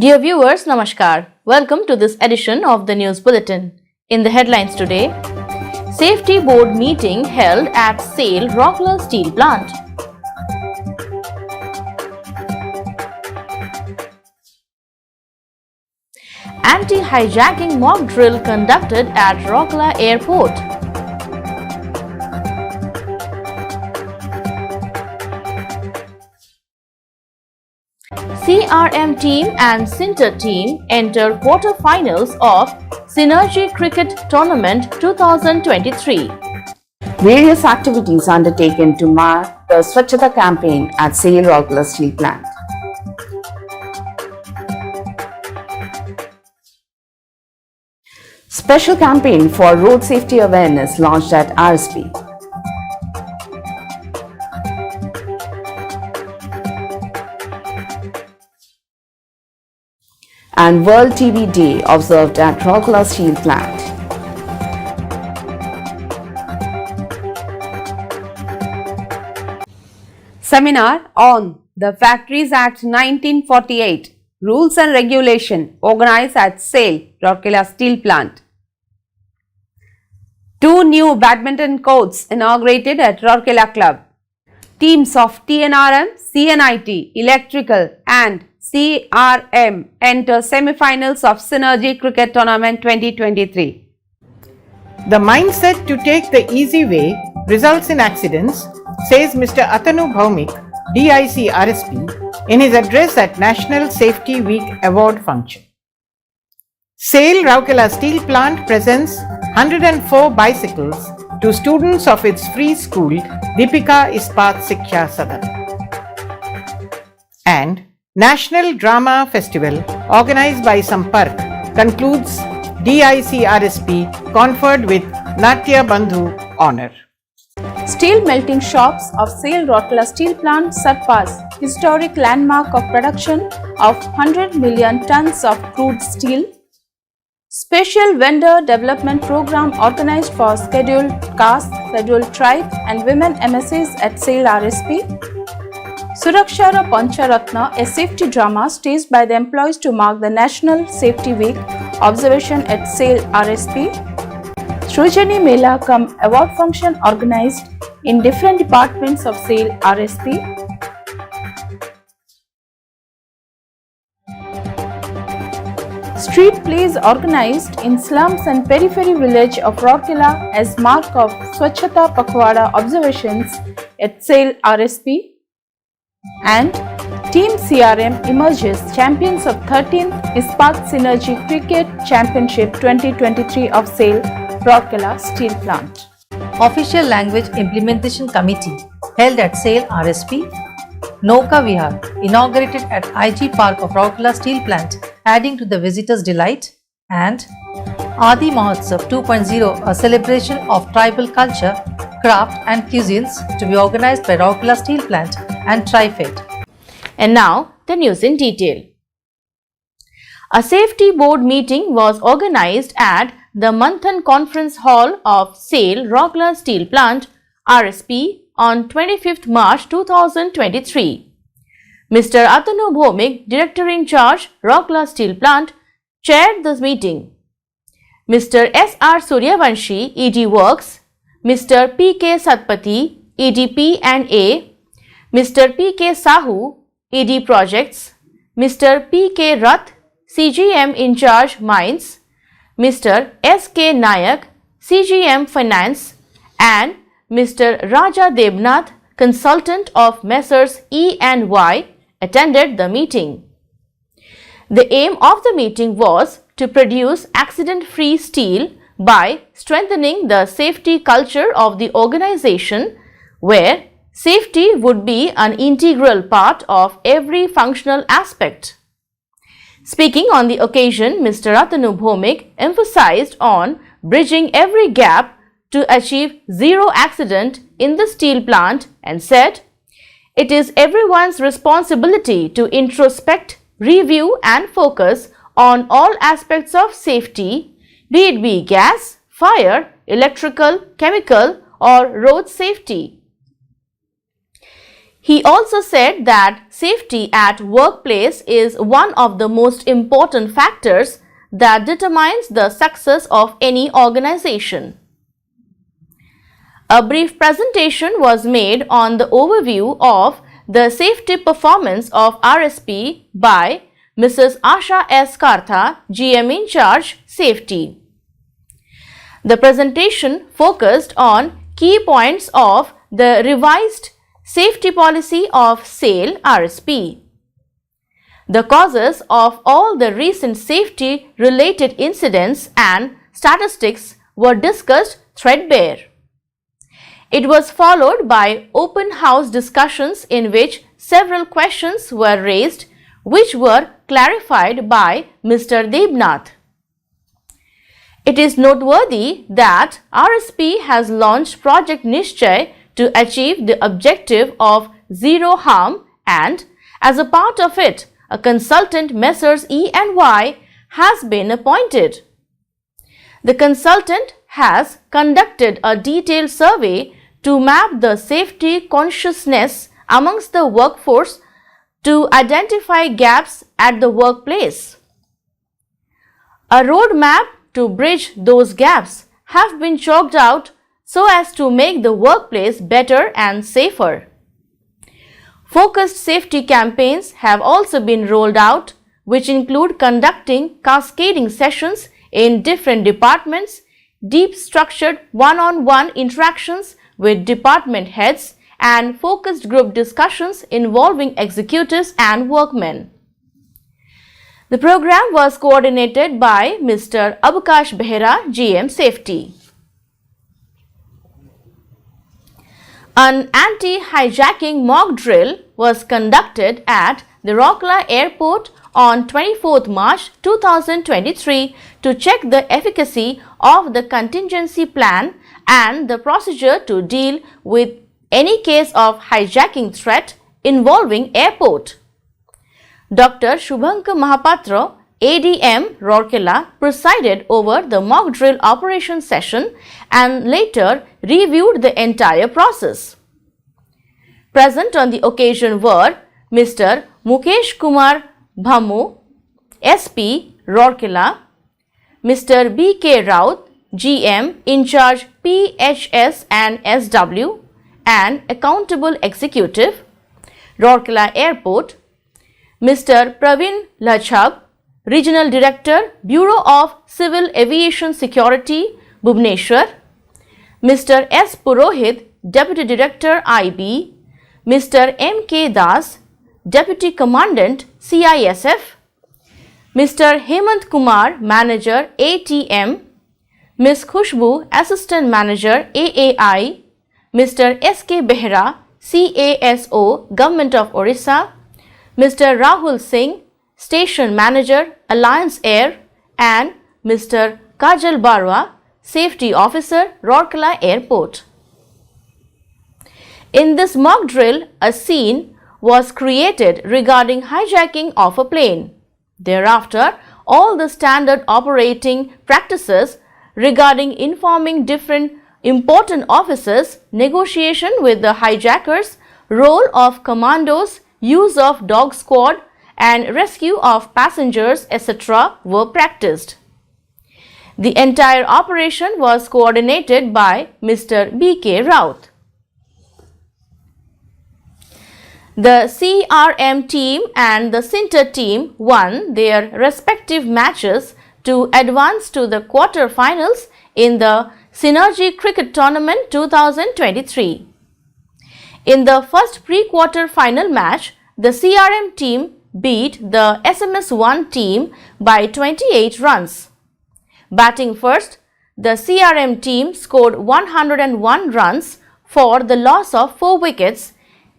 Dear viewers, Namaskar. Welcome to this edition of the News Bulletin. In the headlines today, Safety Board meeting held at SAIL Rockler Steel Plant. Anti-hijacking mock drill conducted at Rockler Airport. CRM team and Sinter team enter quarter-finals of Synergy Cricket Tournament 2023. Various activities undertaken to mark the Swachhata campaign at SAIL Rockler Steel Plant. Special campaign for road safety awareness launched at RSP. And World TV Day observed at Rockler Steel Plant. Seminar on the Factories Act 1948, Rules and Regulation organized at SAIL, Rockler Steel Plant. 2 new badminton courts inaugurated at Rockler Club. Teams of TNRM, CNIT, Electrical and CRM enter semi-finals of Synergy Cricket Tournament 2023. The mindset to take the easy way results in accidents, says Mr. Atanu Bhaumik, DIC RSP, in his address at National Safety Week Award function. SAIL Rockler Steel Plant presents 104 bicycles to students of its free school, Deepika Ispat Siksha Sadan. And National Drama Festival organized by Sampark concludes DIC RSP conferred with Natya Bandhu honor. Steel melting shops of SAIL Rockler Steel Plant surpass historic landmark of production of 100 million tons of crude steel. Special vendor development program organized for scheduled caste, scheduled tribe and women MSAs at SAIL RSP. Surakshara Pancharatna, a safety drama staged by the employees to mark the National Safety Week observation at SAIL RSP. Shrujani Mela cum award function organized in different departments of SAIL RSP. Street plays organized in slums and periphery village of Rockler as mark of Swachhata Pakhwada observations at SAIL RSP. And Team CRM emerges champions of 13th Ispat Synergy Cricket Championship 2023 of SAIL Rockler Steel Plant. Official Language Implementation Committee held at SAIL RSP. Nauka Vihar inaugurated at IG Park of Rockler Steel Plant, adding to the visitors' delight. And Adi Mahotsav 2.0, a celebration of tribal culture, craft and cuisines to be organized by Rockler Steel Plant and TriFed. And now the news in detail. A safety board meeting was organized at the Manthan Conference Hall of SAIL Rockler Steel Plant RSP on 25th March 2023. Mr. Atanu Bhaumik, Director in Charge, Rockler Steel Plant, chaired this meeting. Mr. S.R. Suryavanshi, ED Works, Mr. P.K. Satpathy, ED P&A, Mr. P.K. Sahu, ED Projects, Mr. P.K. Rath, CGM in Charge Mines, Mr. S.K. Nayak, CGM Finance, and Mr. Raja Debnath, Consultant of Messrs. E&Y, attended the meeting. The aim of the meeting was to produce accident-free steel by strengthening the safety culture of the organization, where safety would be an integral part of every functional aspect. Speaking on the occasion, Mr. Atanu Bhaumik emphasized on bridging every gap to achieve zero accident in the steel plant and said, "It is everyone's responsibility to introspect, review and focus on all aspects of safety, be it be gas, fire, electrical, chemical or road safety." He also said that safety at workplace is one of the most important factors that determines the success of any organization. A brief presentation was made on the overview of the safety performance of RSP by Mrs. Asha S. Kartha, GM in charge, Safety. The presentation focused on key points of the revised safety policy of SAIL RSP. The causes of all the recent safety related incidents and statistics were discussed threadbare. It was followed by open house discussions in which several questions were raised, which were clarified by Mr. Debnath. It is noteworthy that RSP has launched Project Nishchay to achieve the objective of zero harm, and as a part of it, a consultant, Messrs. E&Y, has been appointed. The consultant has conducted a detailed survey to map the safety consciousness amongst the workforce to identify gaps at the workplace. A roadmap to bridge those gaps have been chalked out so as to make the workplace better and safer. Focused safety campaigns have also been rolled out, which include conducting cascading sessions in different departments, deep structured one-on-one interactions with department heads, and focused group discussions involving executives and workmen. The program was coordinated by Mr. Abkash Behera, GM Safety. An anti-hijacking mock drill was conducted at the Rourkela Airport on 24th March 2023 to check the efficacy of the contingency plan and the procedure to deal with any case of hijacking threat involving airport. Dr. Shubhankar Mahapatra, ADM Rourkela, presided over the mock drill operation session and later reviewed the entire process. Present on the occasion were Mr. Mukesh Kumar Bhamu, SP Rourkela, Mr. B.K. Raut, GM in charge PHS and SW and Accountable Executive, Rourkela Airport, Mr. Praveen Lachhab, Regional Director, Bureau of Civil Aviation Security, Bhubaneswar, Mr. S. Purohit, Deputy Director, IB, Mr. M. K. Das, Deputy Commandant, CISF, Mr. Hemant Kumar, Manager, ATM, Ms. Khushbu, Assistant Manager, AAI, Mr. S. K. Behera, CASO, Government of Orissa, Mr. Rahul Singh, Station Manager, Alliance Air, and Mr. Kajal Barwa, Safety Officer, Rourkela Airport. In this mock drill, a scene was created regarding hijacking of a plane. Thereafter, all the standard operating practices regarding informing different important officers, negotiation with the hijackers, role of commandos, use of dog squad, and rescue of passengers, etc. were practiced. The entire operation was coordinated by Mr. B.K. Raut. The CRM team and the Center team won their respective matches to advance to the quarter-finals in the Synergy Cricket Tournament 2023. In the first pre-quarter final match, the CRM team beat the SMS1 team by 28 runs. Batting first, the CRM team scored 101 runs for the loss of 4 wickets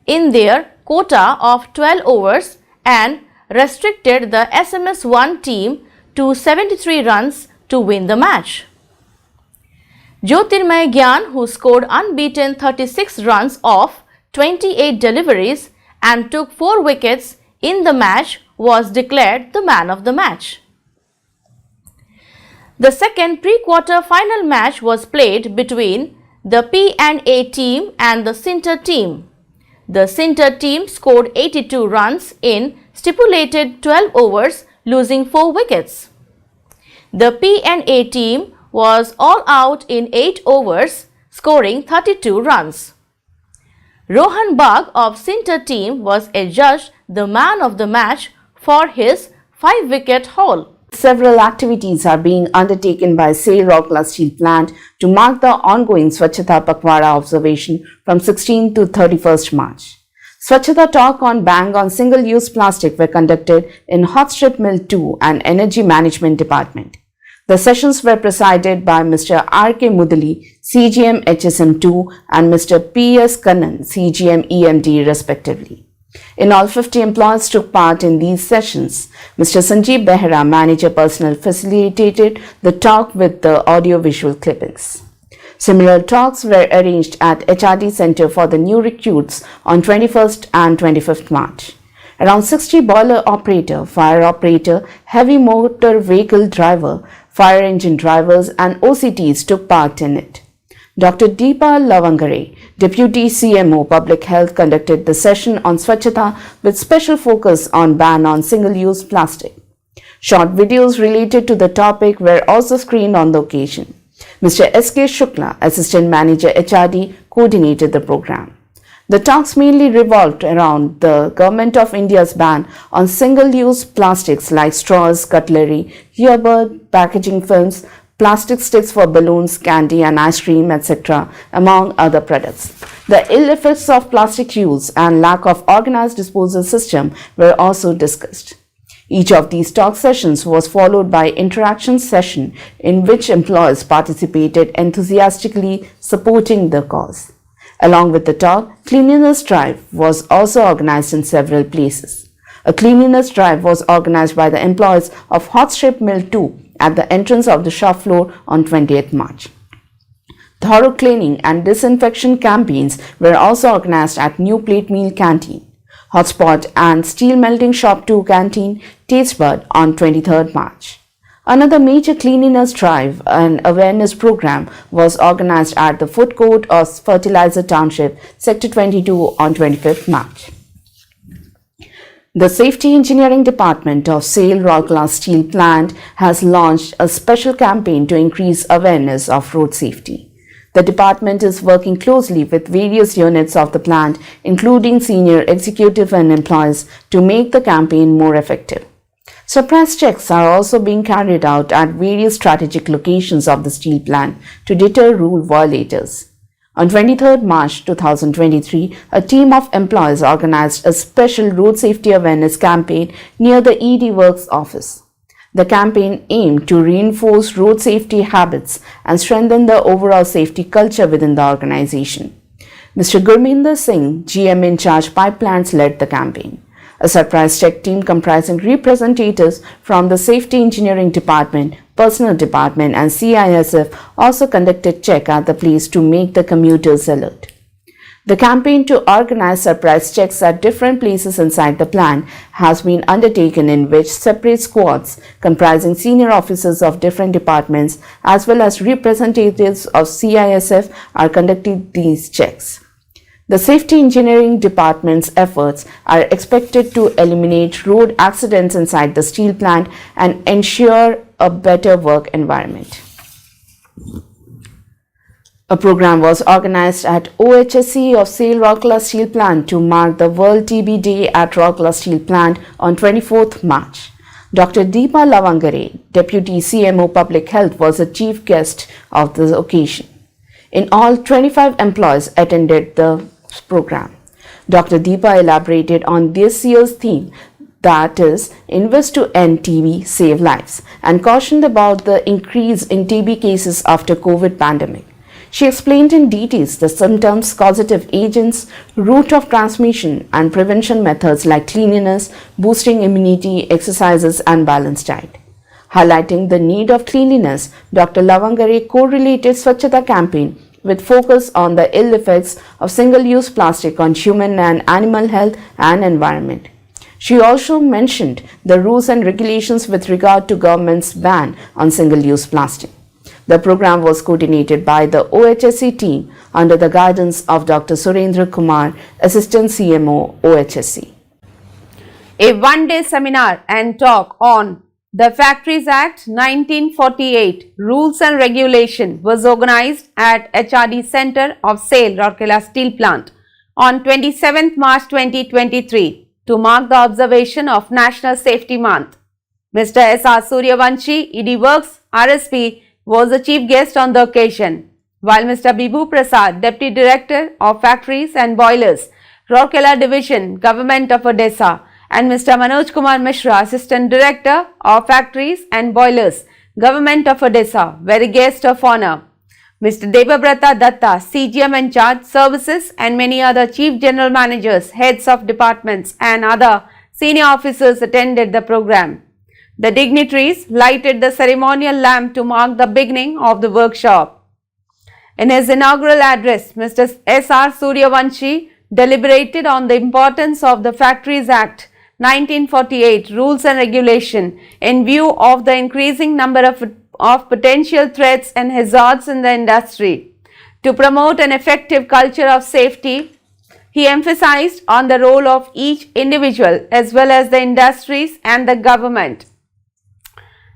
in their quota of 12 overs and restricted the SMS1 team to 73 runs to win the match. Jyotirmay Gyan, who scored unbeaten 36 runs off 28 deliveries and took 4 wickets in the match, was declared the man of the match. The second pre-quarter final match was played between the P&A team and the Center team. The Sinter team scored 82 runs in stipulated 12 overs, losing 4 wickets. The P&A team was all out in 8 overs, scoring 32 runs. Rohan Bagh of Sinter team was adjudged the man of the match for his 5-wicket haul. Several activities are being undertaken by SAIL Rourkela Steel Plant to mark the ongoing Swachhata Pakhwada observation from 16th to 31st March. Swachhata talk on ban on single-use plastic were conducted in Hot Strip Mill 2 and Energy Management Department. The sessions were presided by Mr. R.K. Mudali, CGM HSM2 and Mr. P.S. Kannan, CGM EMD respectively. In all, 50 employees took part in these sessions. Mr. Sanjeev Behra, Manager Personnel, facilitated the talk with the audio-visual clippings. Similar talks were arranged at HRD Center for the new recruits on 21st and 25th March. Around 60 boiler operator, fire operator, heavy motor vehicle driver, fire engine drivers and OCTs took part in it. Dr. Deepa Lavangare, Deputy CMO Public Health, conducted the session on Swachhata with special focus on ban on single-use plastic. Short videos related to the topic were also screened on the occasion. Mr. S.K. Shukla, Assistant Manager HRD, coordinated the program. The talks mainly revolved around the Government of India's ban on single-use plastics like straws, cutlery, earbud, packaging films, plastic sticks for balloons, candy and ice cream, etc., among other products. The ill effects of plastic use and lack of organized disposal system were also discussed. Each of these talk sessions was followed by interaction session in which employees participated enthusiastically supporting the cause. Along with the talk, cleanliness drive was also organized in several places. A cleanliness drive was organized by the employees of Hot Strip Mill 2 at the entrance of the shop floor on 20th March. Thorough cleaning and disinfection campaigns were also organized at New Plate Meal Canteen, Hotspot and Steel Melting Shop 2 Canteen, Tastebud on 23rd March. Another major cleanliness drive and awareness program was organized at the food court of Fertilizer Township, Sector 22 on 25th March. The Safety Engineering Department of SAIL Rourkela Steel Plant has launched a special campaign to increase awareness of road safety. The department is working closely with various units of the plant, including senior executive and employees, to make the campaign more effective. Surprise checks are also being carried out at various strategic locations of the steel plant to deter rule violators. On 23rd March 2023, a team of employees organized a special road safety awareness campaign near the ED Works office. The campaign aimed to reinforce road safety habits and strengthen the overall safety culture within the organization. Mr. Gurminder Singh, GM in charge pipelines, led the campaign. A surprise check team comprising representatives from the Safety Engineering Department, Personnel Department and CISF also conducted check at the place to make the commuters alert. The campaign to organize surprise checks at different places inside the plant has been undertaken, in which separate squads comprising senior officers of different departments as well as representatives of CISF are conducting these checks. The Safety Engineering Department's efforts are expected to eliminate road accidents inside the steel plant and ensure a better work environment. A program was organized at OHSC of SAIL Rourkela Steel Plant to mark the World TB Day at Rourkela Steel Plant on 24th March. Dr. Deepa Lavangare, Deputy CMO Public Health, was the chief guest of the occasion. In all, 25 employees attended the program. Dr. Deepa elaborated on this year's theme, that is, Invest to End TB, Save Lives, and cautioned about the increase in TB cases after COVID pandemic. She explained in details the symptoms, causative agents, route of transmission, and prevention methods like cleanliness, boosting immunity, exercises, and balanced diet. Highlighting the need of cleanliness, Dr. Lavangare correlated Swachhata campaign with focus on the ill effects of single-use plastic on human and animal health and environment. She also mentioned the rules and regulations with regard to government's ban on single-use plastic. The program was coordinated by the OHSC team under the guidance of Dr. Surendra Kumar, Assistant CMO, OHSC. A one-day seminar and talk on the Factories Act 1948 Rules and Regulation was organized at HRD Center of SAIL Rourkela Steel Plant on 27th March 2023 to mark the observation of National Safety Month. Mr. S.R. Suryavanshi, ED Works, RSP, was the chief guest on the occasion, while Mr. Bibhu Prasad, Deputy Director of Factories and Boilers, Rourkela Division, Government of Odisha, and Mr. Manoj Kumar Mishra, Assistant Director of Factories and Boilers, Government of Odisha, were the guest of honor. Mr. Debabrata Datta, CGM in charge, Services, and many other Chief General Managers, Heads of Departments, and other senior officers attended the program. The dignitaries lighted the ceremonial lamp to mark the beginning of the workshop. In his inaugural address, Mr. S.R. Suryavanshi deliberated on the importance of the Factories Act 1948 Rules and Regulation in view of the increasing number of potential threats and hazards in the industry. To promote an effective culture of safety, he emphasized on the role of each individual as well as the industries and the government.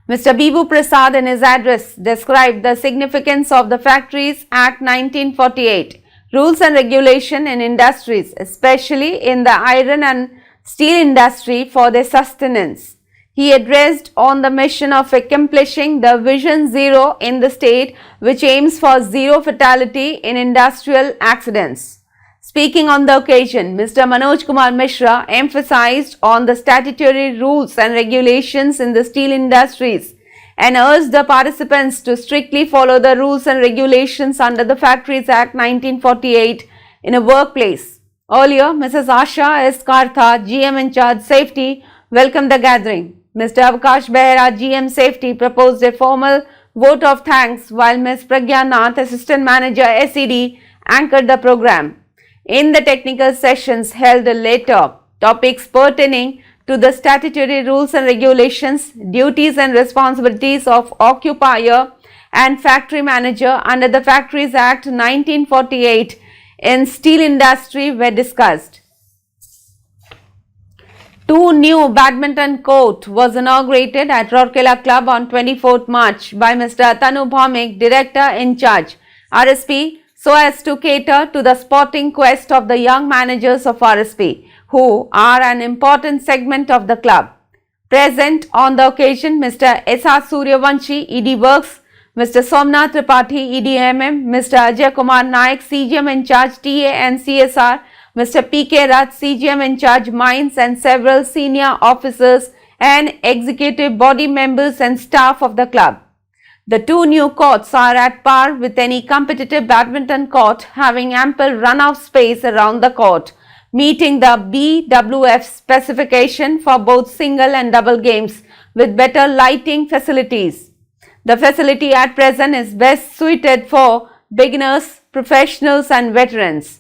Mr. Bibhu Prasad in his address described the significance of the Factories Act 1948 Rules and Regulation in industries, especially in the iron and steel industry, for their sustenance. He addressed on the mission of accomplishing the Vision Zero in the state, which aims for zero fatality in industrial accidents. Speaking on the occasion, Mr. Manoj Kumar Mishra emphasized on the statutory rules and regulations in the steel industries and urged the participants to strictly follow the rules and regulations under the Factories Act 1948 in a workplace. Earlier, Mrs. Asha S. Kartha, GM in charge Safety, welcomed the gathering. Mr. Avkash Behra, GM Safety, proposed a formal vote of thanks, while Ms. Pragya Nath, Assistant Manager SED, anchored the program. In the technical sessions held later, topics pertaining to the statutory rules and regulations, duties and responsibilities of occupier and factory manager under the Factories Act 1948 in steel industry were discussed. Two new badminton court was inaugurated at Rourkela Club on 24th March by Mr. Atanu Bhaumik, Director in charge, RSP, so as to cater to the sporting quest of the young managers of RSP, who are an important segment of the club. Present on the occasion, Mr. S.R. Suryavanshi, ED Works, Mr. Somnath Tripathi, EDMM, Mr. Ajay Kumar Naik, CGM in charge TA and CSR, Mr. P.K. Rath, CGM in charge Mines, and several senior officers and executive body members and staff of the club. The two new courts are at par with any competitive badminton court, having ample runoff space around the court, meeting the BWF specification for both single and double games with better lighting facilities. The facility at present is best suited for beginners, professionals and veterans.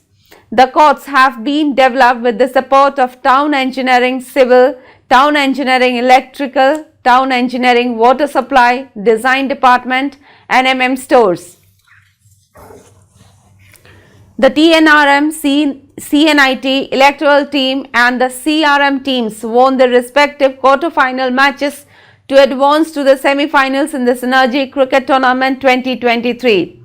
The courts have been developed with the support of Town Engineering Civil, Town Engineering Electrical, Town Engineering Water Supply, Design Department and MM Stores. The TNRM, CNIT, Electoral Team and the CRM teams won their respective quarter-final matches to advance to the semi-finals in the Synergy Cricket Tournament 2023.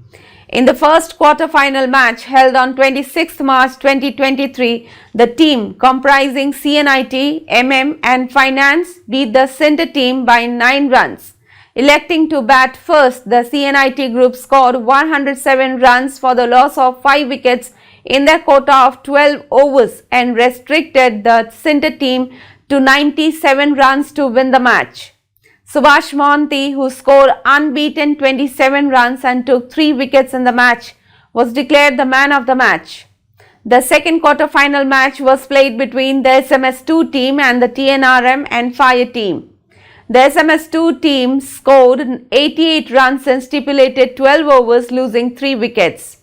In the first quarter-final match held on 26th March 2023, the team comprising CNIT, MM and Finance beat the Center team by 9 runs. Electing to bat first, the CNIT group scored 107 runs for the loss of 5 wickets in their quota of 12 overs and restricted the Center team to 97 runs to win the match. Subhash Mohanty, who scored unbeaten 27 runs and took 3 wickets in the match, was declared the man of the match. The second quarter-final match was played between the SMS2 team and the TNRM and Fire team. The SMS2 team scored 88 runs and stipulated 12 overs, losing 3 wickets.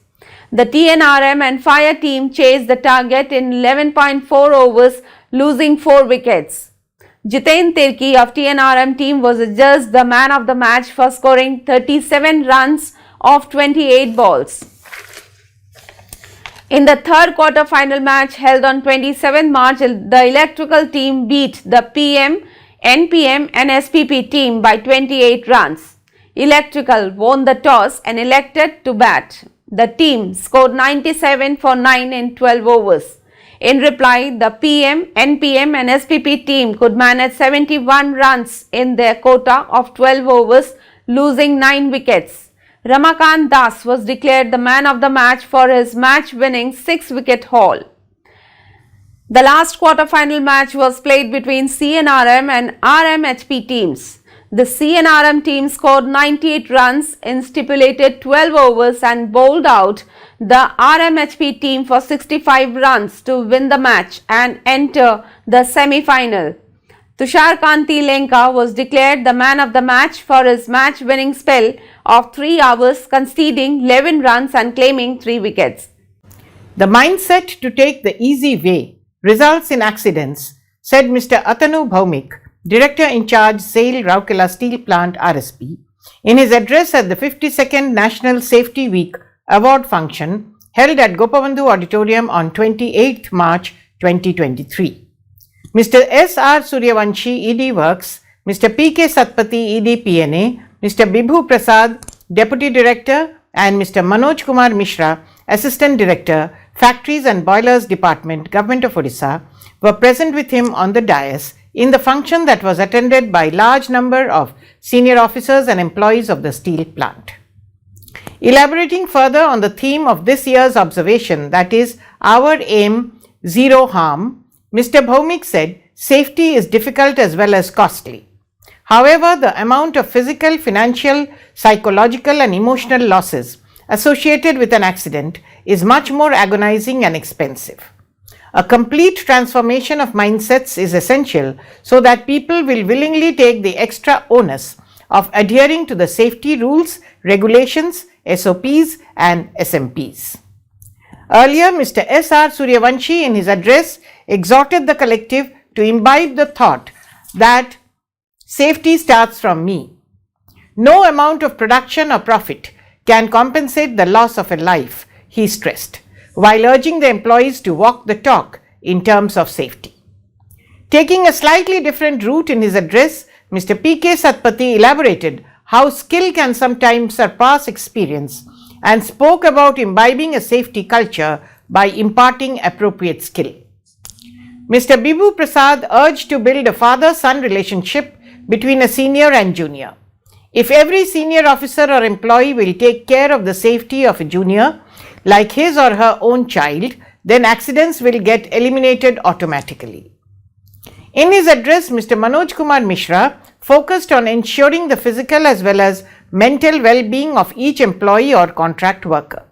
The TNRM and Fire team chased the target in 11.4 overs, losing 4 wickets. Jiten Tirki of TNRM team was adjudged the man of the match for scoring 37 runs off 28 balls. In the third quarter final match held on 27 March, the electrical team beat the PM, NPM and SPP team by 28 runs. Electrical won the toss and elected to bat. The team scored 97 for 9 in 12 overs. In reply, the PM, NPM and SPP team could manage 71 runs in their quota of 12 overs, losing 9 wickets. Ramakant Das was declared the man of the match for his match-winning 6-wicket haul. The last quarter-final match was played between CNRM and RMHP teams. The CNRM team scored 98 runs in stipulated 12 overs and bowled out the RMHP team for 65 runs to win the match and enter the semi-final. Tushar Kanti Lenka was declared the man of the match for his match-winning spell of 3 hours, conceding 11 runs and claiming 3 wickets. The mindset to take the easy way results in accidents, said Mr. Atanu Bhaumik, Director in charge SAIL Rourkela Steel Plant RSP, in his address at the 52nd National Safety Week Award function held at Gopabandhu Auditorium on 28th March 2023. Mr. S.R. Suryavanshi, ED Works, Mr. P.K. Satpathy, ED PNA, Mr. Bibhu Prasad, Deputy Director, and Mr. Manoj Kumar Mishra, Assistant Director, Factories and Boilers Department, Government of Odisha, were present with him on the dais in the function that was attended by large number of senior officers and employees of the steel plant. Elaborating further on the theme of this year's observation, that is, our aim, zero harm, Mr. Bhaumik said, safety is difficult as well as costly. However, the amount of physical, financial, psychological and emotional losses associated with an accident is much more agonizing and expensive. A complete transformation of mindsets is essential so that people will willingly take the extra onus of adhering to the safety rules, regulations, SOPs and SMPs. Earlier, Mr. S.R. Suryavanshi in his address exhorted the collective to imbibe the thought that safety starts from me. No amount of production or profit can compensate the loss of a life, he stressed, while urging the employees to walk the talk in terms of safety. Taking a slightly different route in his address, Mr. P.K. Satpathy elaborated how skill can sometimes surpass experience and spoke about imbibing a safety culture by imparting appropriate skill. Mr. Bibhu Prasad urged to build a father-son relationship between a senior and junior. If every senior officer or employee will take care of the safety of a junior, like his or her own child, then accidents will get eliminated automatically. In his address, Mr. Manoj Kumar Mishra focused on ensuring the physical as well as mental well-being of each employee or contract worker.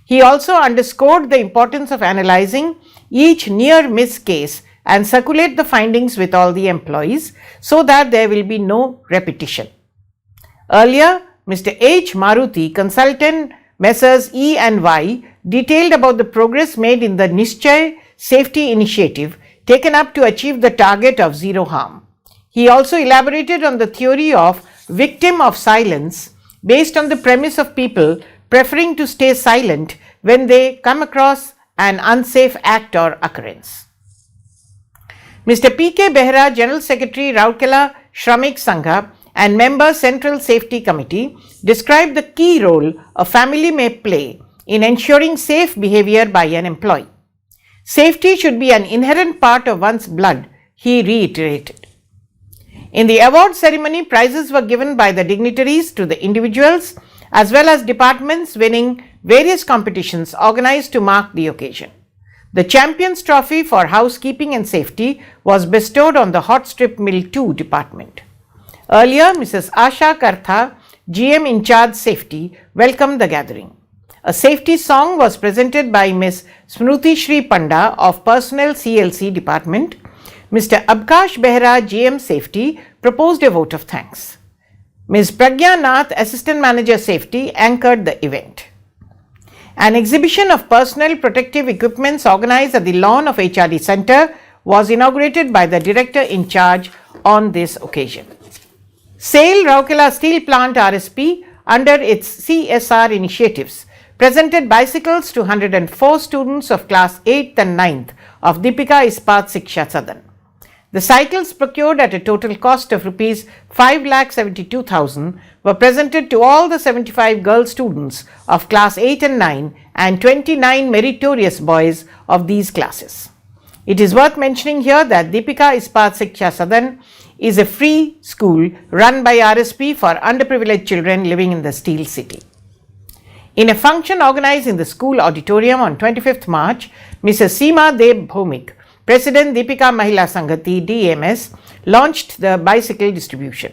He also underscored the importance of analyzing each near-miss case and circulate the findings with all the employees so that there will be no repetition. Earlier, Mr. H. Maruti, consultant Messrs. E and Y, detailed about the progress made in the Nischay safety initiative taken up to achieve the target of zero harm. He also elaborated on the theory of victim of silence based on the premise of people preferring to stay silent when they come across an unsafe act or occurrence. Mr. P.K. Behra, General Secretary, Rourkela Shramik Sangha and member Central Safety Committee, described the key role a family may play in ensuring safe behavior by an employee. Safety should be an inherent part of one's blood, he reiterated. In the award ceremony, prizes were given by the dignitaries to the individuals as well as departments winning various competitions organized to mark the occasion. The Champions Trophy for Housekeeping and Safety was bestowed on the Hot Strip Mill 2 department. Earlier, Mrs. Asha Kartha, GM in charge safety, welcomed the gathering. A safety song was presented by Ms. Smruti Shri Panda of Personnel CLC department. Mr. Abkash Behra, GM Safety, proposed a vote of thanks. Ms. Pragya Nath, Assistant Manager Safety, anchored the event. An exhibition of personal protective equipments organized at the lawn of HRD Center was inaugurated by the Director in charge on this occasion. SAIL Rourkela Steel Plant RSP, under its CSR initiatives, presented bicycles to 104 students of class 8th and 9th of Deepika Ispat Shiksha Sadan. The cycles, procured at a total cost of Rs 5,72,000, were presented to all the 75 girl students of class 8 and 9 and 29 meritorious boys of these classes. It is worth mentioning here that Deepika Ispat Shiksha Sadan is a free school run by RSP for underprivileged children living in the Steel City. In a function organized in the school auditorium on 25th March, Mrs. Seema Deb Bhomik, President Deepika Mahila Sanghati DMS, launched the bicycle distribution.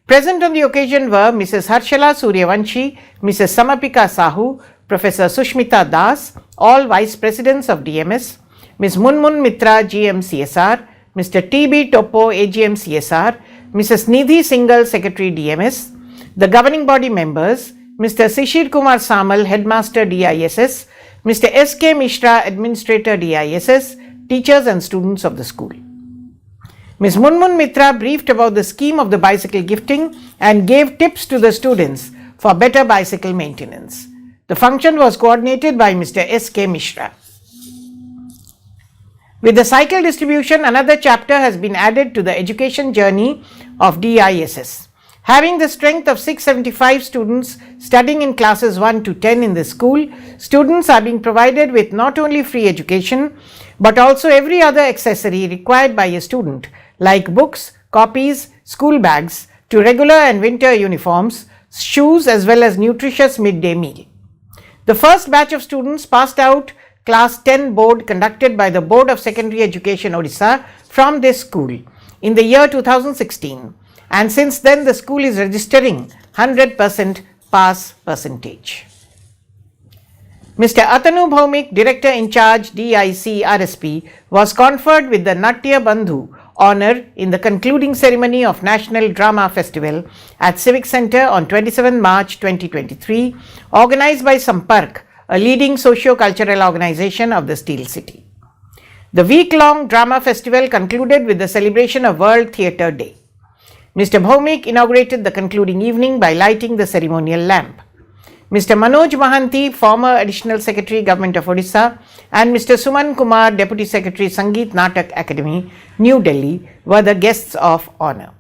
Present on the occasion were Mrs. Harshala Suryavanshi, Mrs. Samapika Sahu, Professor Sushmita Das, all Vice Presidents of DMS, Ms. Munmun Mitra GM CSR, Mr. TB Topo AGM CSR, Mrs. Nidhi Singhal Secretary DMS, the governing body members, Mr. Sishir Kumar Samal Headmaster DISS, Mr. SK Mishra Administrator DISS, teachers and students of the school. Ms. Munmun Mitra briefed about the scheme of the bicycle gifting and gave tips to the students for better bicycle maintenance. The function was coordinated by Mr. SK Mishra. With the cycle distribution, another chapter has been added to the education journey of DISS. Having the strength of 675 students studying in classes 1 to 10 in the school, students are being provided with not only free education, but also every other accessory required by a student, like books, copies, school bags, to regular and winter uniforms, shoes, as well as nutritious midday meal. The first batch of students passed out Class 10 board conducted by the Board of Secondary Education Odisha from this school in the year 2016, and since then the school is registering 100% pass percentage. Mr. Atanu Bhaumik, Director in Charge DIC RSP, was conferred with the Natya Bandhu honor in the concluding ceremony of National Drama Festival at Civic Center on 27 March 2023, organized by Sampark, a leading socio-cultural organization of the Steel City. The week-long drama festival concluded with the celebration of World Theatre Day. Mr. Bhaumik inaugurated the concluding evening by lighting the ceremonial lamp. Mr. Manoj Mahanti, former Additional Secretary, Government of Odisha, and Mr. Suman Kumar, Deputy Secretary, Sangeet Natak Academy, New Delhi, were the guests of honor.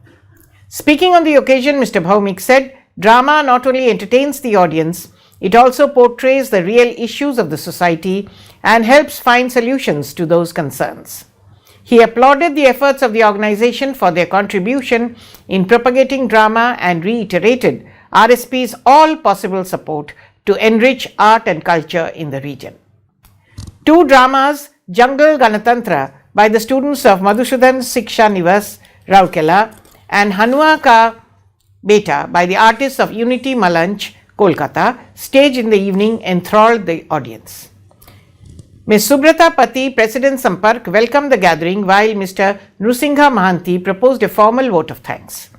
Speaking on the occasion, Mr. Bhaumik said, "Drama not only entertains the audience, it also portrays the real issues of the society and helps find solutions to those concerns." He applauded the efforts of the organization for their contribution in propagating drama and reiterated RSP's all possible support to enrich art and culture in the region. Two dramas, Jungle Ganatantra by the students of Madhusudan Shiksha Nivas, Rourkela, and Hanua Ka Beta by the artists of Unity Malanch, Kolkata, staged in the evening, enthralled the audience. Ms. Subrata Pati, President Sampark, welcomed the gathering, while Mr. Nrusingha Mahanti proposed a formal vote of thanks.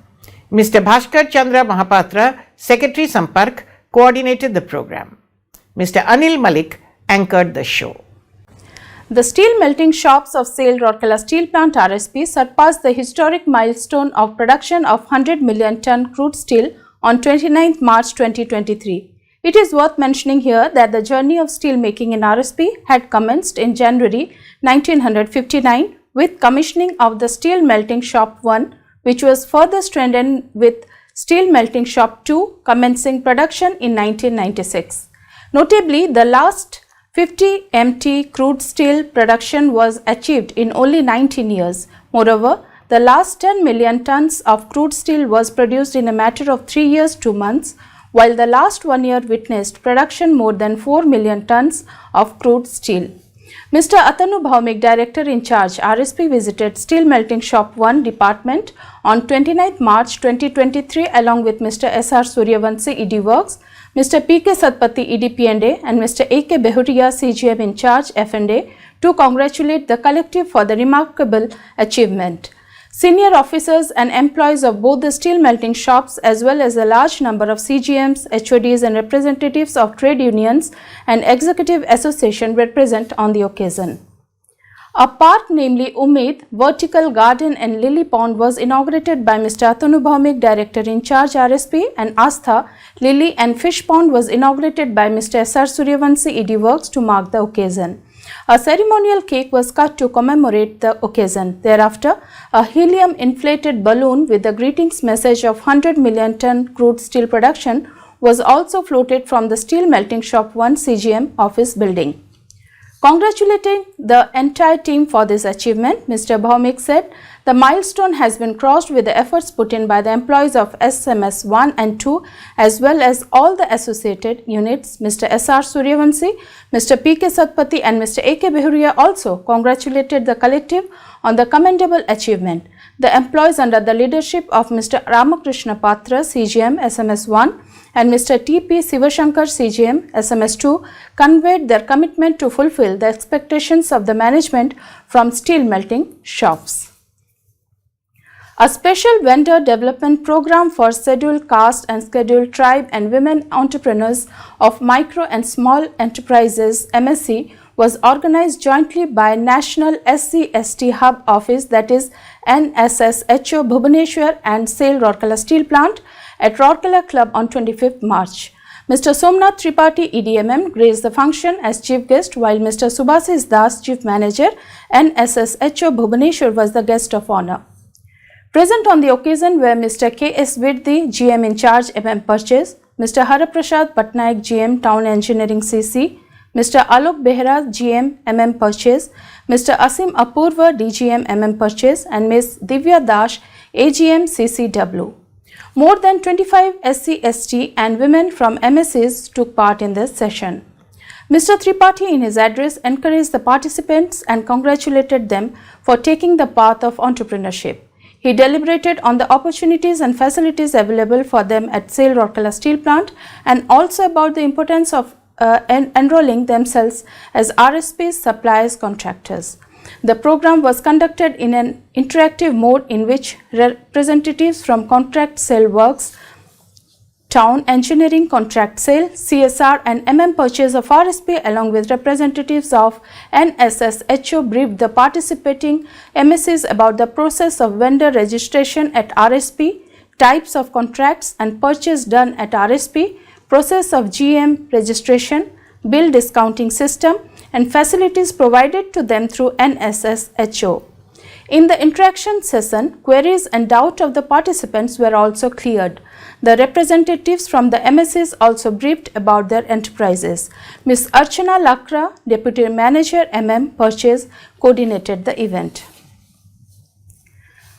Mr. Bhaskar Chandra Mahapatra, Secretary Sampark, coordinated the program. Mr. Anil Malik anchored the show. The steel melting shops of SAIL Rourkela Steel Plant RSP surpassed the historic milestone of production of 100 million ton crude steel on 29th March 2023. It is worth mentioning here that the journey of steel making in RSP had commenced in January 1959 with commissioning of the Steel Melting Shop 1, which was further strengthened with Steel Melting Shop 2 commencing production in 1996. Notably, the last 50 MT crude steel production was achieved in only 19 years. Moreover, the last 10 million tons of crude steel was produced in a matter of 3 years 2 months, while the last 1 year witnessed production more than 4 million tons of crude steel. Mr. Atanu Bhaumik, Director in Charge, RSP, visited Steel Melting Shop 1 Department on 29th March 2023 along with Mr. S.R. Suryavanshi, ED Works, Mr. P.K. Satpathy, ED P&A, and Mr. A.K. Behuria, CGM in Charge, F&A, to congratulate the collective for the remarkable achievement. Senior officers and employees of both the steel melting shops as well as a large number of CGMs, HODs and representatives of trade unions and executive association were present on the occasion. A park, namely Umeed, Vertical Garden and Lily Pond, was inaugurated by Mr. Atanu Bhaumik, Director in Charge RSP, and Astha, Lily and Fish Pond was inaugurated by Mr. S.R. Suryavanshi, ED Works, to mark the occasion. A ceremonial cake was cut to commemorate the occasion. Thereafter, a helium-inflated balloon with the greetings message of 100 million ton crude steel production was also floated from the Steel Melting Shop 1 CGM office building. Congratulating the entire team for this achievement, Mr. Bhaumik said, the milestone has been crossed with the efforts put in by the employees of SMS 1 and 2 as well as all the associated units. Mr. S.R. Suryavanshi, Mr. P.K. Satpathy and Mr. A.K. Behuria also congratulated the collective on the commendable achievement. The employees under the leadership of Mr. Ramakrishna Patra, CGM SMS 1, and Mr. T.P. Sivashankar, CGM SMS 2, conveyed their commitment to fulfill the expectations of the management from steel melting shops. A special vendor development program for scheduled caste and scheduled tribe and women entrepreneurs of micro and small enterprises MSC was organized jointly by National SC/ST Hub Office, that is NSSHO Bhubaneswar, and SAIL Rourkela Steel Plant at Rourkela Club on 25th March. Mr. Somnath Tripathi, EDMM, graced the function as chief guest, while Mr. Subhasis Das, Chief Manager, NSSHO Bhubaneswar, was the guest of honor. Present on the occasion were Mr. K.S. Vidhi, GM in charge MM Purchase, Mr. Haraprasad Patnaik, GM Town Engineering CC, Mr. Alok Behra, GM MM Purchase, Mr. Asim Apurva, DGM MM Purchase, and Ms. Divya Dash, AGM CCW. More than 25 SC/ST and women from MSCs took part in this session. Mr. Tripathi in his address encouraged the participants and congratulated them for taking the path of entrepreneurship. He deliberated on the opportunities and facilities available for them at SAIL Rourkela Steel Plant and also about the importance of enrolling themselves as RSP suppliers contractors. The program was conducted in an interactive mode in which representatives from Contract SAIL Works, Town Engineering, Contract SAIL, CSR and MM Purchase of RSP along with representatives of NSSHO briefed the participating MSCs about the process of vendor registration at RSP, types of contracts and purchase done at RSP, process of GM registration, bill discounting system and facilities provided to them through NSSHO. In the interaction session, queries and doubt of the participants were also cleared. The representatives from the MSCs also briefed about their enterprises. Ms. Archana Lakra, Deputy Manager MM Purchase, coordinated the event.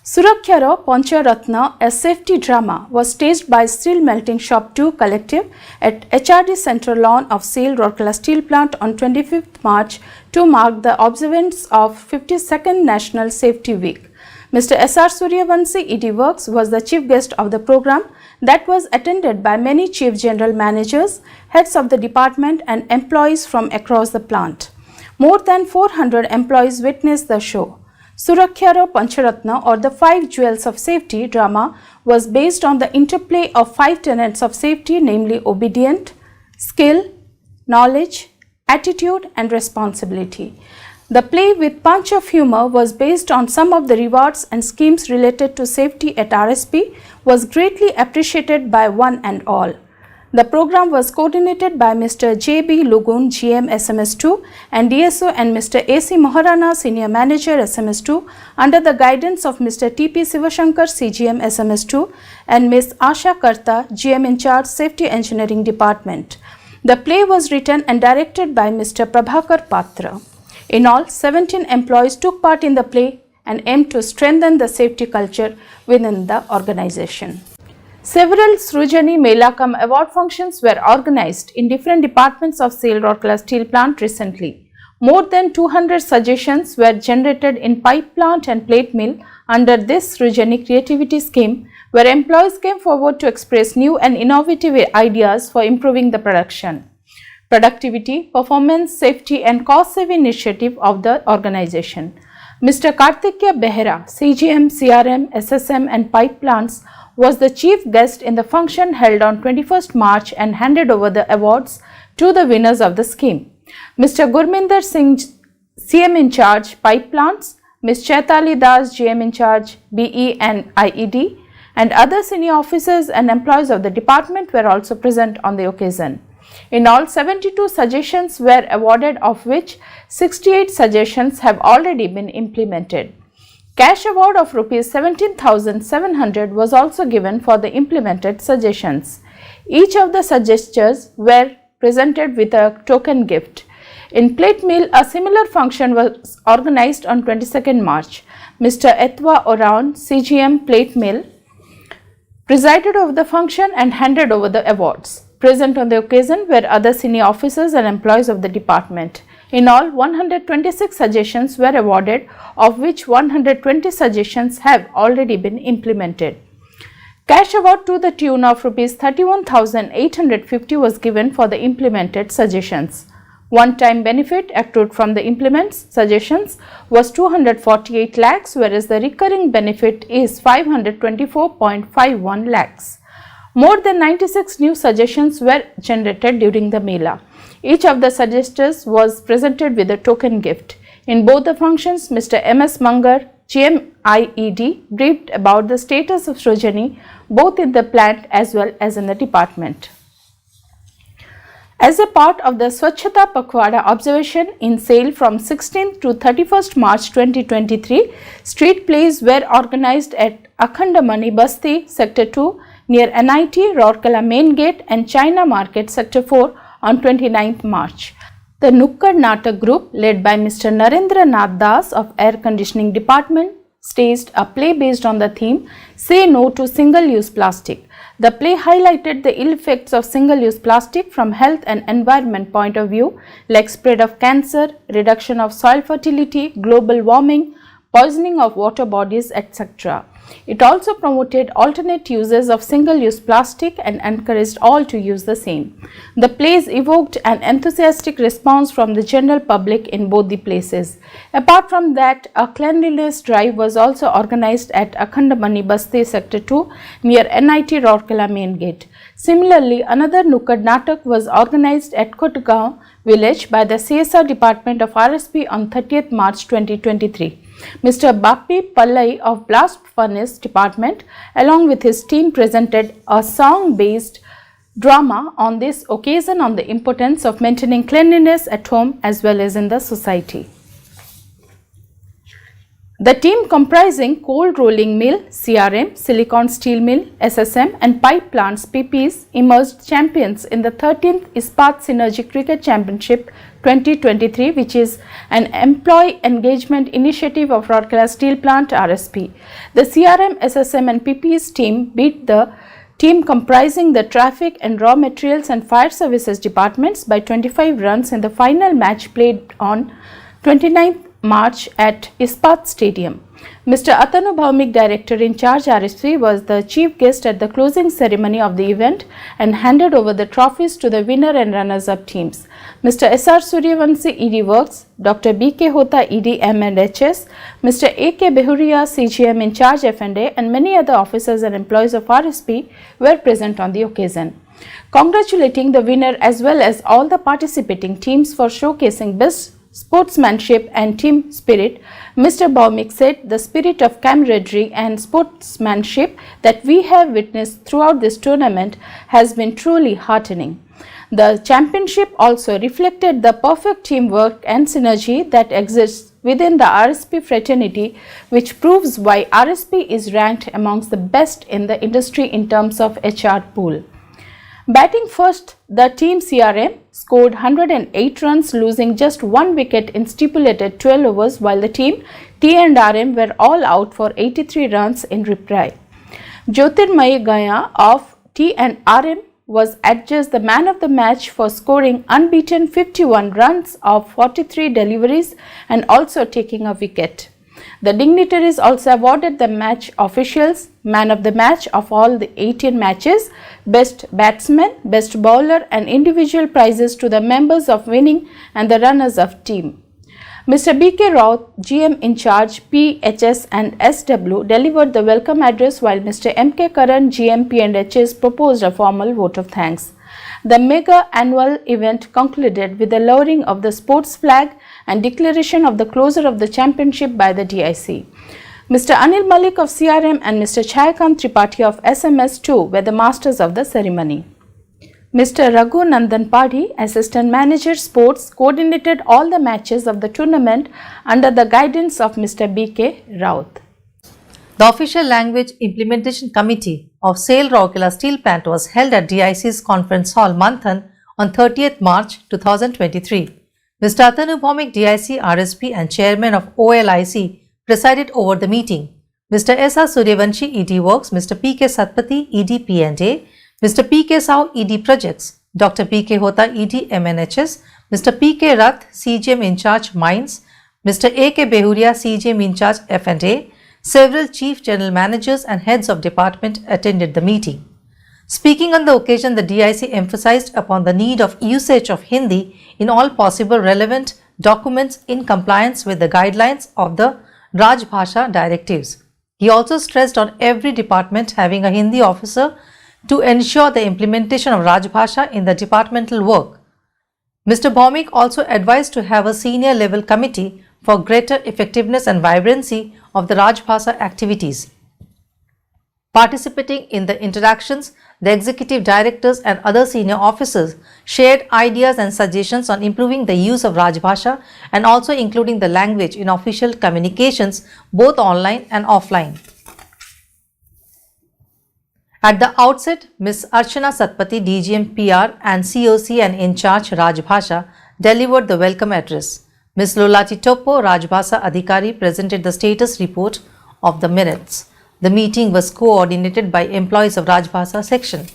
Surakhyaro Pancharatna, a safety drama, was staged by Steel Melting Shop 2 Collective at HRD Central Lawn of SAIL Rourkela Steel Plant on 25th March to mark the observance of 52nd National Safety Week. Mr. S.R. Suryavanshi, ED Works, was the chief guest of the program that was attended by many chief general managers, heads of the department and employees from across the plant. More than 400 employees witnessed the show. Surakhyaro Pancharatna, or the 5 Jewels of Safety drama, was based on the interplay of 5 tenets of safety, namely obedient, skill, knowledge, attitude and responsibility. The play with punch of humor was based on some of the rewards and schemes related to safety at RSP was greatly appreciated by one and all. The program was coordinated by Mr. J.B. Lugun, GM SMS2 and DSO and Mr. A.C. Maharana, Senior Manager SMS2 under the guidance of Mr. T.P. Sivashankar, CGM SMS2 and Ms. Asha Karta, GM in charge Safety Engineering Department. The play was written and directed by Mr. Prabhakar Patra. In all, 17 employees took part in the play and aimed to strengthen the safety culture within the organization. Several Srujani Melakam award functions were organized in different departments of SAIL Rourkela Steel Plant recently. More than 200 suggestions were generated in pipe plant and plate mill under this Srujani creativity scheme, where employees came forward to express new and innovative ideas for improving the production, productivity, performance, safety and cost-saving initiative of the organization. Mr. Kartikya Behera, CGM, CRM, SSM and pipe plants was the chief guest in the function held on 21st March and handed over the awards to the winners of the scheme. Mr. Gurminder Singh CM in charge pipe plants, Ms. Chaitali Das, GM in charge BE and IED, and other senior officers and employees of the department were also present on the occasion. In all, 72 suggestions were awarded, of which 68 suggestions have already been implemented. Cash award of Rs 17,700 was also given for the implemented suggestions. Each of the suggestors were presented with a token gift. In plate mill, a similar function was organized on 22nd March. Mr. Etwa Oran, CGM plate mill, presided over the function and handed over the awards. Present on the occasion were other senior officers and employees of the department. In all, 126 suggestions were awarded, of which 120 suggestions have already been implemented. Cash award to the tune of Rs 31,850 was given for the implemented suggestions. One-time benefit accrued from the implement suggestions was 248 lakhs, whereas the recurring benefit is 524.51 lakhs. More than 96 new suggestions were generated during the Mela. Each of the suggestors was presented with a token gift. In both the functions, Mr. M.S. Mangar, GMIED, briefed about the status of Srojani both in the plant as well as in the department. As a part of the Swachhata Pakhwada observation in SAIL from 16th to 31st March 2023, street plays were organized at Akhandamani Basti, Sector 2, near NIT, Rourkela Main Gate and China Market, Sector 4 on 29th March. The Nukkad Natak group, led by Mr. Narendra Nath Das of Air Conditioning Department, staged a play based on the theme Say No to Single-Use Plastic. The play highlighted the ill effects of single-use plastic from health and environment point of view, like spread of cancer, reduction of soil fertility, global warming, poisoning of water bodies, etc. It also promoted alternate uses of single-use plastic and encouraged all to use the same. The plays evoked an enthusiastic response from the general public in both the places. Apart from that, a cleanliness drive was also organized at Akhandamani Basti Sector 2 near NIT Rourkela Main Gate. Similarly, another Nukkad Natak was organized at Kotgaon village by the CSR department of RSP on 30th March 2023. Mr. Bappi Pallai of Blast Furnace Department along with his team presented a song-based drama on this occasion on the importance of maintaining cleanliness at home as well as in the society. The team comprising cold rolling mill, CRM, silicon steel mill, SSM and pipe plants, PPs, emerged champions in the 13th Ispat Synergy Cricket Championship 2023, which is an employee engagement initiative of Rourkela Steel Plant RSP. The CRM, SSM and PPs team beat the team comprising the traffic and raw materials and fire services departments by 25 runs in the final match played on 29th March at Ispat Stadium. Mr. Atanu Bhaumik, Director in charge RSP, was the chief guest at the closing ceremony of the event and handed over the trophies to the winner and runners-up teams. Mr. S.R. Suryavanshi, ED Works, Dr. B.K. Hota, ED M&HS, Mr. A.K. Behuria, CGM in charge F&A and many other officers and employees of RSP were present on the occasion. Congratulating the winner as well as all the participating teams for showcasing best sportsmanship and team spirit, Mr. Bhaumik said the spirit of camaraderie and sportsmanship that we have witnessed throughout this tournament has been truly heartening. The championship also reflected the perfect teamwork and synergy that exists within the RSP fraternity, which proves why RSP is ranked amongst the best in the industry in terms of HR pool. Batting first, the team CRM scored 108 runs, losing just one wicket in stipulated 12 overs, while the team T and RM were all out for 83 runs in reply. Jyotirmay Gaya of T and RM was adjudged the man of the match for scoring unbeaten 51 runs of 43 deliveries and also taking a wicket. The dignitaries also awarded the match officials man of the match of all the 18 matches, best batsman, best bowler and individual prizes to the members of winning and the runners of team. Mr. B.K. Raut, GM in charge PHS and SW, delivered the welcome address, while Mr. M.K. Karan, GM P&HS, proposed a formal vote of thanks. The mega annual event concluded with the lowering of the sports flag and declaration of the closure of the championship by the DIC. Mr. Anil Malik of CRM and Mr. Chayakant Tripathi of SMS2 were the masters of the ceremony. Mr. Raghu Nandan Padhi, Assistant Manager Sports, coordinated all the matches of the tournament under the guidance of Mr. B.K. Raut. The Official Language Implementation Committee of SAIL Rourkela Steel Plant was held at DIC's Conference Hall, Manthan on 30th March 2023. Mr. Atanu Bhaumik, DIC, RSP and Chairman of OLIC presided over the meeting. Mr. S.R. Suryavanshi, ED Works, Mr. P.K. Satpathy, ED P&A, Mr. P.K. Sahu, ED Projects, Dr. P.K. Hota, ED MNHS, Mr. P.K. Rath, CGM in charge Mines, Mr. A.K. Behuria, CGM in charge F&A, several Chief General Managers and Heads of Department attended the meeting. Speaking on the occasion, the DIC emphasized upon the need of usage of Hindi in all possible relevant documents in compliance with the guidelines of the Rajbhasha directives. He also stressed on every department having a Hindi officer to ensure the implementation of Rajbhasha in the departmental work. Mr. Bhaumik also advised to have a senior level committee for greater effectiveness and vibrancy of the Rajbhasha activities. Participating in the interactions, the executive directors and other senior officers shared ideas and suggestions on improving the use of Rajbhasha and also including the language in official communications both online and offline. At the outset, Ms. Archana Satpathy, DGM PR and COC and in charge Rajbhasha, delivered the welcome address. Ms. Lolati Topo, Rajbhasha Adhikari, presented the status report of the minutes. The meeting was coordinated by employees of Rajbhasha section.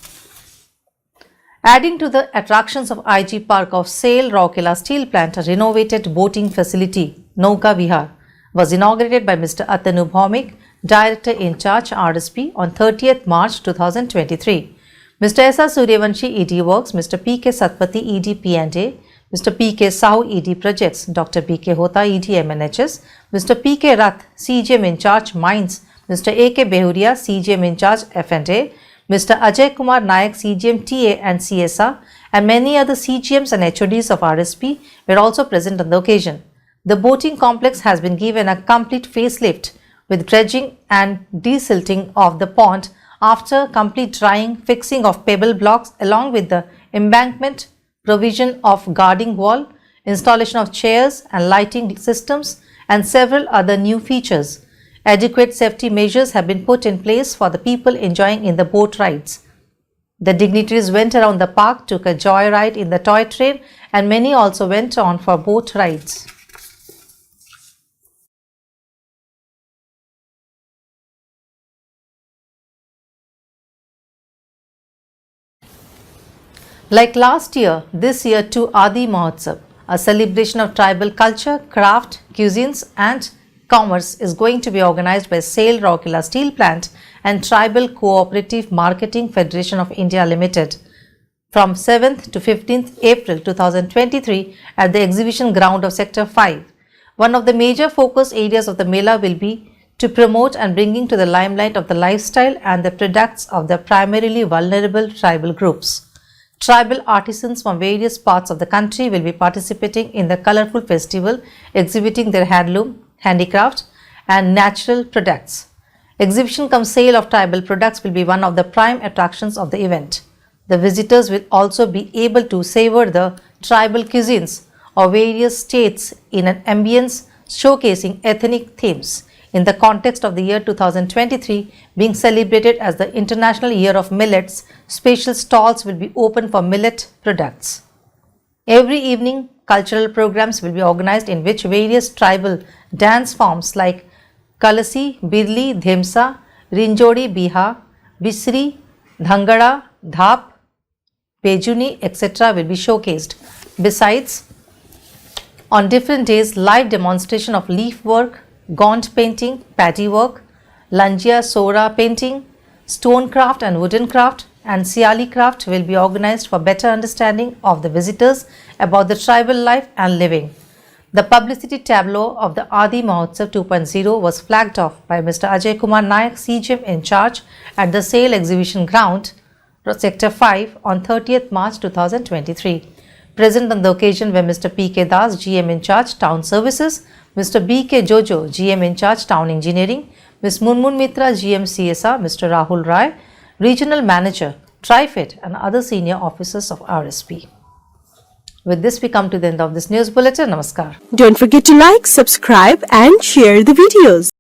Adding to the attractions of IG Park of SAIL Rourkela Steel Plant, a renovated boating facility, Nauka Vihar, was inaugurated by Mr. Atanu Bhaumik, Director in charge RSP, on 30th March 2023. Mr. S.R. Suryavanshi, ED Works, Mr. P.K. Satpathy, ED P&A, Mr. P.K. Sahu, ED Projects, Dr. P.K. Hota, ED MNHS, Mr. P.K. Rath, CGM in charge Mines, Mr. A.K. Behuria, CGM in charge F&A, Mr. Ajay Kumar Nayak, CGM TA and CSR, and many other CGMs and HODs of RSP were also present on the occasion. The boating complex has been given a complete facelift with dredging and desilting of the pond after complete drying, fixing of pebble blocks along with the embankment, provision of guarding wall, installation of chairs and lighting systems, and several other new features. Adequate safety measures have been put in place for the people enjoying in the boat rides. The dignitaries went around the park, took a joyride in the toy train, and many also went on for boat rides. Like last year, this year too Adi Mahotsav, a celebration of tribal culture, craft, cuisines and commerce, is going to be organized by SAIL Rourkela Steel Plant and Tribal Cooperative Marketing Federation of India Limited from 7th to 15th April 2023 at the exhibition ground of Sector 5. One of the major focus areas of the Mela will be to promote and bringing to the limelight of the lifestyle and the products of the primarily vulnerable tribal groups. Tribal artisans from various parts of the country will be participating in the colorful festival, exhibiting their handloom, handicraft and natural products. Exhibition cum sale of tribal products will be one of the prime attractions of the event. The visitors will also be able to savor the tribal cuisines of various states in an ambience showcasing ethnic themes. In the context of the year 2023 being celebrated as the International Year of Millets, special stalls will be open for millet products. Every evening, cultural programs will be organized in which various tribal dance forms like Kalasi, Birli, Dhemsa, Rinjodi, Biha, Bisri, Dhangada, Dhap, Pejuni, etc. will be showcased. Besides, on different days, live demonstration of leaf work, gaunt painting, patty work, Lanjia Sora painting, stone craft and wooden craft and Siali craft will be organized for better understanding of the visitors about the tribal life and living. The publicity tableau of the Adi Mahotsav 2.0 was flagged off by Mr. Ajay Kumar Nayak, CGM in charge at the SAIL exhibition ground, Sector 5 on 30th March 2023. Present on the occasion were Mr. P.K. Das, GM in charge, Town Services, Mr. B.K. Jojo, GM in charge, Town Engineering, Ms. Munmun Mitra, GM CSR, Mr. Rahul Rai, Regional Manager, TriFed, and other senior officers of RSP. With this, we come to the end of this news bulletin. Namaskar. Don't forget to like, subscribe and share the videos.